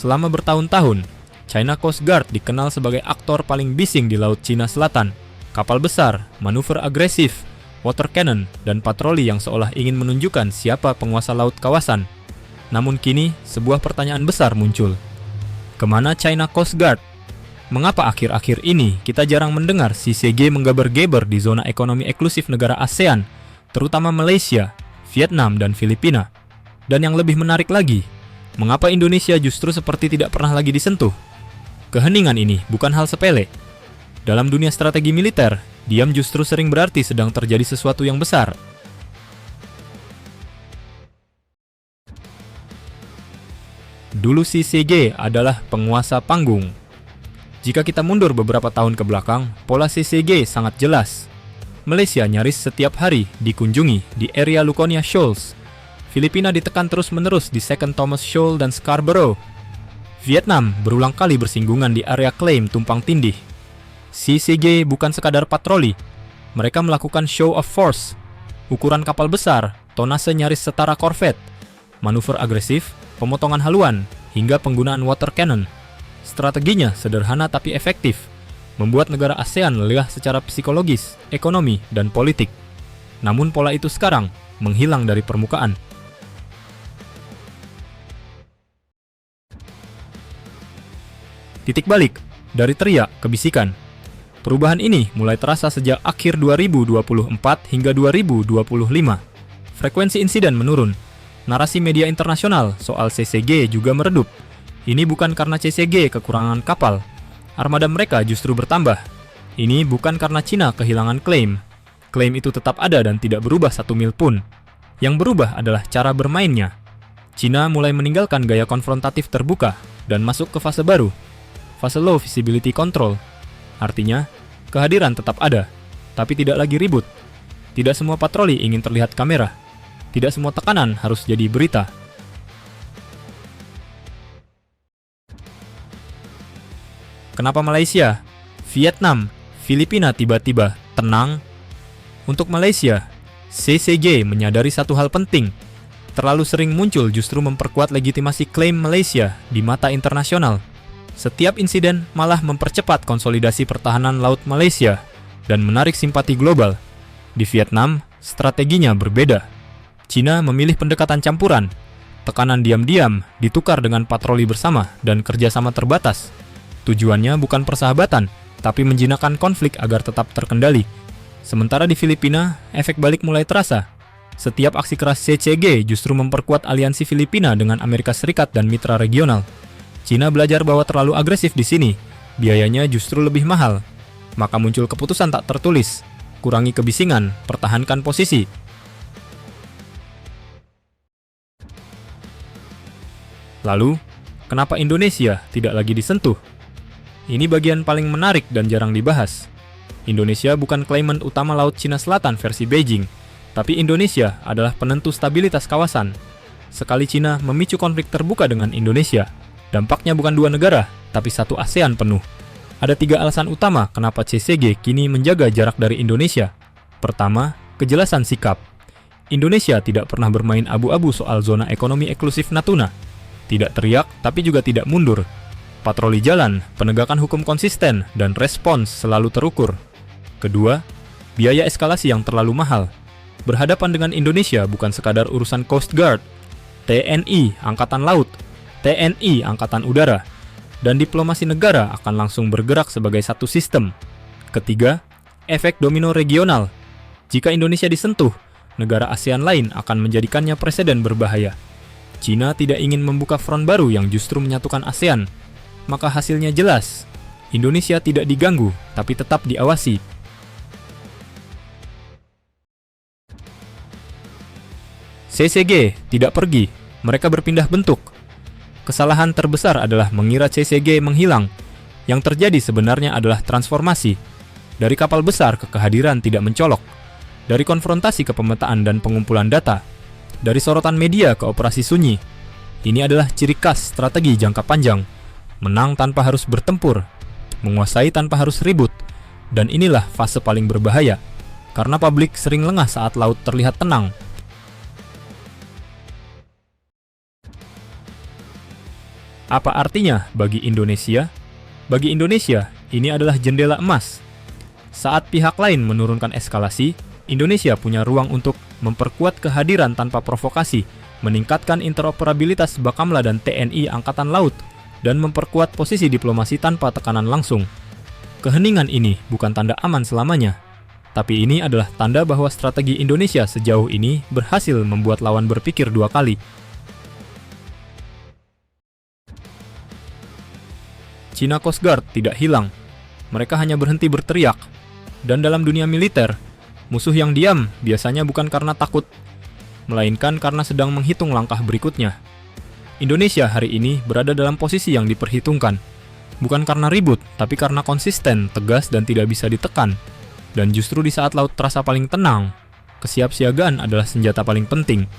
Selama bertahun-tahun, China Coast Guard dikenal sebagai aktor paling bising di Laut Cina Selatan. Kapal besar, manuver agresif, water cannon, dan patroli yang seolah ingin menunjukkan siapa penguasa laut kawasan. Namun kini, sebuah pertanyaan besar muncul. Kemana China Coast Guard? Mengapa akhir-akhir ini kita jarang mendengar CCG menggeber-geber di zona ekonomi eksklusif negara ASEAN, terutama Malaysia, Vietnam, dan Filipina? Dan yang lebih menarik lagi, mengapa Indonesia justru seperti tidak pernah lagi disentuh? Keheningan ini bukan hal sepele. Dalam dunia strategi militer, diam justru sering berarti sedang terjadi sesuatu yang besar. Dulu CCG adalah penguasa panggung. Jika kita mundur beberapa tahun ke belakang, pola CCG sangat jelas. Malaysia nyaris setiap hari dikunjungi di area Luconia Shoals. Filipina ditekan terus-menerus di Second Thomas Shoal dan Scarborough. Vietnam berulang kali bersinggungan di area klaim tumpang tindih. CCG bukan sekadar patroli. Mereka melakukan show of force. Ukuran kapal besar, tonase nyaris setara korvet, manuver agresif, pemotongan haluan, hingga penggunaan water cannon. Strateginya sederhana tapi efektif, membuat negara ASEAN lelah secara psikologis, ekonomi, dan politik. Namun pola itu sekarang menghilang dari permukaan. Titik balik, dari teriak ke bisikan. Perubahan ini mulai terasa sejak akhir 2024 hingga 2025. Frekuensi insiden menurun. Narasi media internasional soal CCG juga meredup. Ini bukan karena CCG kekurangan kapal. Armada mereka justru bertambah. Ini bukan karena Cina kehilangan klaim. Klaim itu tetap ada dan tidak berubah 1 mil pun. Yang berubah adalah cara bermainnya. Cina mulai meninggalkan gaya konfrontatif terbuka dan masuk ke fase baru. Fase low visibility control. Artinya, kehadiran tetap ada, tapi tidak lagi ribut. Tidak semua patroli ingin terlihat kamera. Tidak semua tekanan harus jadi berita. Kenapa Malaysia, Vietnam, Filipina tiba-tiba tenang? Untuk Malaysia, CCG menyadari satu hal penting. Terlalu sering muncul justru memperkuat legitimasi klaim Malaysia di mata internasional. Setiap insiden malah mempercepat konsolidasi pertahanan laut Malaysia dan menarik simpati global. Di Vietnam, strateginya berbeda. Cina memilih pendekatan campuran. Tekanan diam-diam ditukar dengan patroli bersama dan kerjasama terbatas. Tujuannya bukan persahabatan, tapi menjinakkan konflik agar tetap terkendali. Sementara di Filipina, efek balik mulai terasa. Setiap aksi keras CCG justru memperkuat aliansi Filipina dengan Amerika Serikat dan mitra regional. Cina belajar bahwa terlalu agresif di sini, biayanya justru lebih mahal. Maka muncul keputusan tak tertulis, kurangi kebisingan, pertahankan posisi. Lalu, kenapa Indonesia tidak lagi disentuh? Ini bagian paling menarik dan jarang dibahas. Indonesia bukan klaiman utama Laut Cina Selatan versi Beijing, tapi Indonesia adalah penentu stabilitas kawasan. Sekali Cina memicu konflik terbuka dengan Indonesia, dampaknya bukan 2 negara, tapi 1 ASEAN penuh. Ada 3 alasan utama kenapa CCG kini menjaga jarak dari Indonesia. Pertama, kejelasan sikap. Indonesia tidak pernah bermain abu-abu soal zona ekonomi eksklusif Natuna. Tidak teriak, tapi juga tidak mundur. Patroli jalan, penegakan hukum konsisten, dan respons selalu terukur. Kedua, biaya eskalasi yang terlalu mahal. Berhadapan dengan Indonesia bukan sekadar urusan Coast Guard, TNI, Angkatan Laut, TNI, Angkatan Udara, dan diplomasi negara akan langsung bergerak sebagai satu sistem. Ketiga, efek domino regional. Jika Indonesia disentuh, negara ASEAN lain akan menjadikannya preseden berbahaya. Cina tidak ingin membuka front baru yang justru menyatukan ASEAN. Maka hasilnya jelas, Indonesia tidak diganggu, tapi tetap diawasi. CCG tidak pergi, mereka berpindah bentuk. Kesalahan terbesar adalah mengira CCG menghilang. Yang terjadi sebenarnya adalah transformasi. Dari kapal besar ke kehadiran tidak mencolok. Dari konfrontasi ke pemetaan dan pengumpulan data. Dari sorotan media ke operasi sunyi. Ini adalah ciri khas strategi jangka panjang. Menang tanpa harus bertempur. Menguasai tanpa harus ribut. Dan inilah fase paling berbahaya. Karena publik sering lengah saat laut terlihat tenang. Apa artinya bagi Indonesia? Bagi Indonesia, ini adalah jendela emas. Saat pihak lain menurunkan eskalasi, Indonesia punya ruang untuk memperkuat kehadiran tanpa provokasi, meningkatkan interoperabilitas Bakamla dan TNI Angkatan Laut, dan memperkuat posisi diplomasi tanpa tekanan langsung. Keheningan ini bukan tanda aman selamanya, tapi ini adalah tanda bahwa strategi Indonesia sejauh ini berhasil membuat lawan berpikir dua kali. China Coast Guard tidak hilang, mereka hanya berhenti berteriak. Dan dalam dunia militer, musuh yang diam biasanya bukan karena takut, melainkan karena sedang menghitung langkah berikutnya. Indonesia hari ini berada dalam posisi yang diperhitungkan, bukan karena ribut, tapi karena konsisten, tegas, dan tidak bisa ditekan. Dan justru di saat laut terasa paling tenang, kesiapsiagaan adalah senjata paling penting.